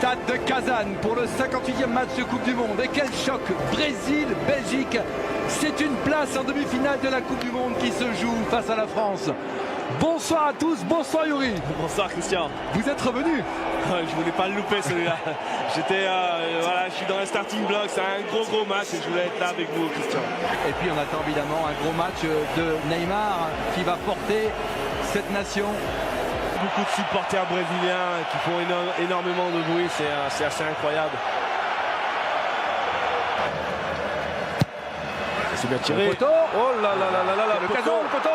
stade de Kazan pour le 58e match de Coupe du Monde. Et quel choc! Brésil-Belgique. C'est une place en demi-finale de la Coupe du Monde qui se joue face à la France. Bonsoir à tous, bonsoir Yuri. Bonsoir Christian. Vous êtes revenu? Je voulais pas le louper celui-là. Voilà, je suis dans le starting block, c'est un gros match et je voulais être là avec vous Christian. Et puis on attend évidemment un gros match de Neymar qui va porter cette nation. Beaucoup de supporters brésiliens qui font énormément de bruit, c'est assez incroyable. C'est bien tiré. Le poteau. Oh là là là là là, le poteau.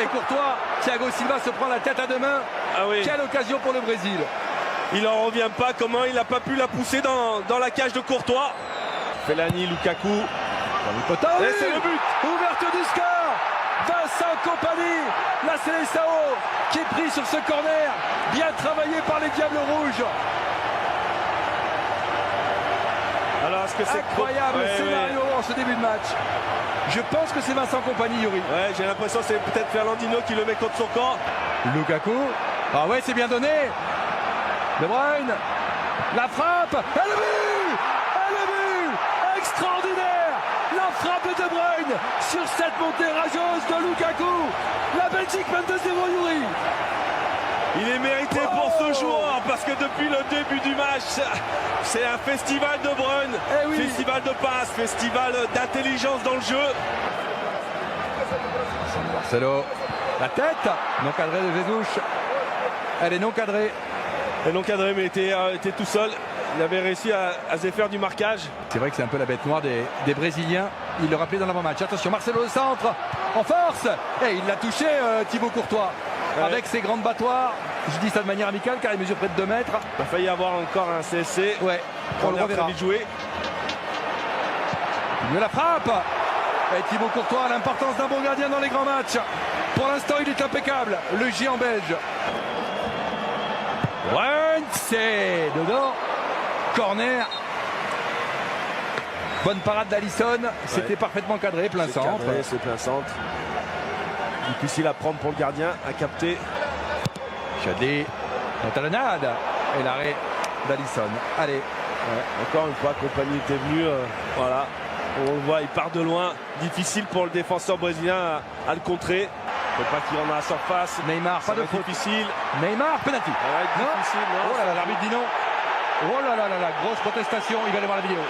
Et Courtois, Thiago Silva se prend la tête à deux mains. Ah oui. Quelle occasion pour le Brésil. Il en revient pas, comment il n'a pas pu la pousser dans la cage de Courtois. Fellaini, Lukaku. Le poteau. Et c'est le but. Ouverture du score. Vincent Kompany, la Seleção qui est pris sur ce corner. Bien travaillé par les Diables Rouges. Alors, est-ce que c'est incroyable scénario en ce début de match? Je pense que c'est Vincent Kompany, Yuri. Ouais, j'ai l'impression que c'est peut-être Fernandinho qui le met contre son camp. Lukaku. Ah ouais, c'est bien donné. De Bruyne. La frappe. Et le but! Et le but! Extraordinaire! La frappe de De Bruyne sur cette montée rageuse de Lukaku. La Belgique mène 2-0, Yuri. Il est mérité pour ce joueur parce que depuis le début du match, c'est un festival de Bruyne, festival de passe, festival d'intelligence dans le jeu. Marcelo, la tête, non cadrée de Jesus. Elle est non cadrée. Elle est non cadrée mais était tout seul. Il avait réussi à se faire du marquage. C'est vrai que c'est un peu la bête noire des Brésiliens. Il le rappelait dans l'avant-match. Attention, Marcelo au centre, en force. Et il l'a touché, Thibaut Courtois. Ouais. Avec ses grandes battoirs, je dis ça de manière amicale car il mesure près de 2 mètres. Il a failli avoir encore un CSC. Ouais, on le reverra. Vite jouer. Il la frappe. Et Thibaut Courtois a l'importance d'un bon gardien dans les grands matchs. Pour l'instant, il est impeccable. Le géant belge. Ouais, c'est dedans. Corner. Bonne parade d'Alisson. C'était parfaitement cadré, plein centre. C'est plein centre. Difficile à prendre pour le gardien, à capter. Chadli, la talonnade et l'arrêt d'Alisson. Allez. Ouais, encore une fois, Kompany était venu. Voilà. On le voit, il part de loin. Difficile pour le défenseur brésilien à le contrer. Il ne faut pas qu'il en a à surface. Neymar, pas de faute. Difficile. Neymar, penalty. Ouais, difficile, non. Oh là là, l'arbitre dit non. Oh là là là là, grosse protestation. Il va aller voir la vidéo.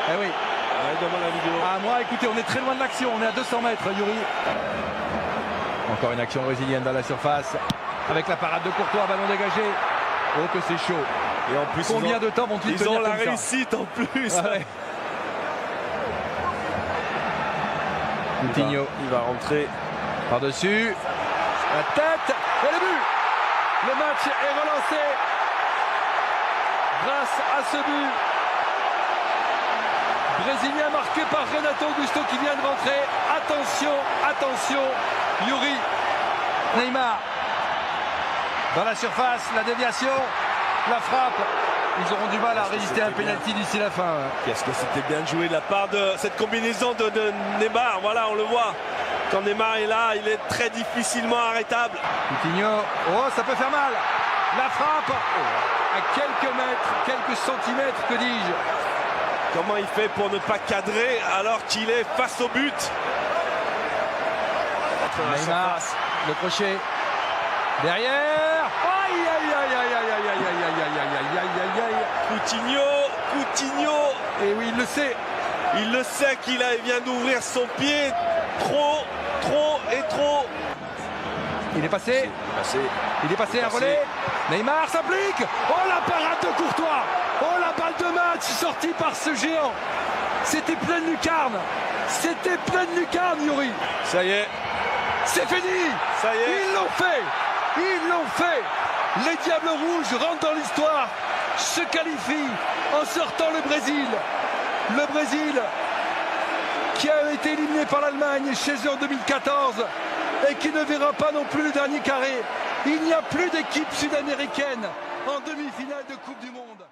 Eh oui. Ouais, demande la vidéo. Ah, moi, écoutez, on est très loin de l'action. On est à 200 mètres, Yuri. Encore une action brésilienne dans la surface. Avec la parade de Courtois, ballon dégagé. Oh, que c'est chaud. Et en plus, combien de temps vont-ils tenir? Ils ont la comme réussite ça en plus. Ah ouais. Coutinho. Il va rentrer par-dessus. La tête. Et le but. Le match est relancé. Grâce à ce but. Brésilien marqué par Renato Augusto qui vient de rentrer. Attention, attention. Yuri. Neymar. Dans la surface, la déviation. La frappe. Ils auront du mal à résister à un pénalty d'ici la fin. Qu'est-ce que c'était bien joué de la part de cette combinaison de Neymar. Voilà, on le voit. Quand Neymar est là, il est très difficilement arrêtable. Coutinho. Oh, ça peut faire mal. La frappe. À quelques mètres, quelques centimètres, que dis-je. Comment il fait pour ne pas cadrer alors qu'il est face au but? Neymar, le crochet. Derrière. Aïe, aïe, aïe, aïe, aïe, aïe, aïe, aïe, aïe, aïe, aïe, aïe, aïe. Coutinho. Et oui, il le sait. Il le sait qu'il vient d'ouvrir son pied. Trop. Il est passé. Il est passé un relais. Neymar s'applique. Oh, la parade de Courtois. Oh, la balle de match sortie par ce géant. C'était pleine lucarne. C'était pleine lucarne, Yuri. Ça y est. C'est fini. Ça y est. Ils l'ont fait. Ils l'ont fait. Les Diables Rouges rentrent dans l'histoire. Se qualifient en sortant le Brésil. Le Brésil qui a été éliminé par l'Allemagne chez eux en 2014 et qui ne verra pas non plus le dernier carré. Il n'y a plus d'équipe sud-américaine en demi-finale de Coupe du Monde.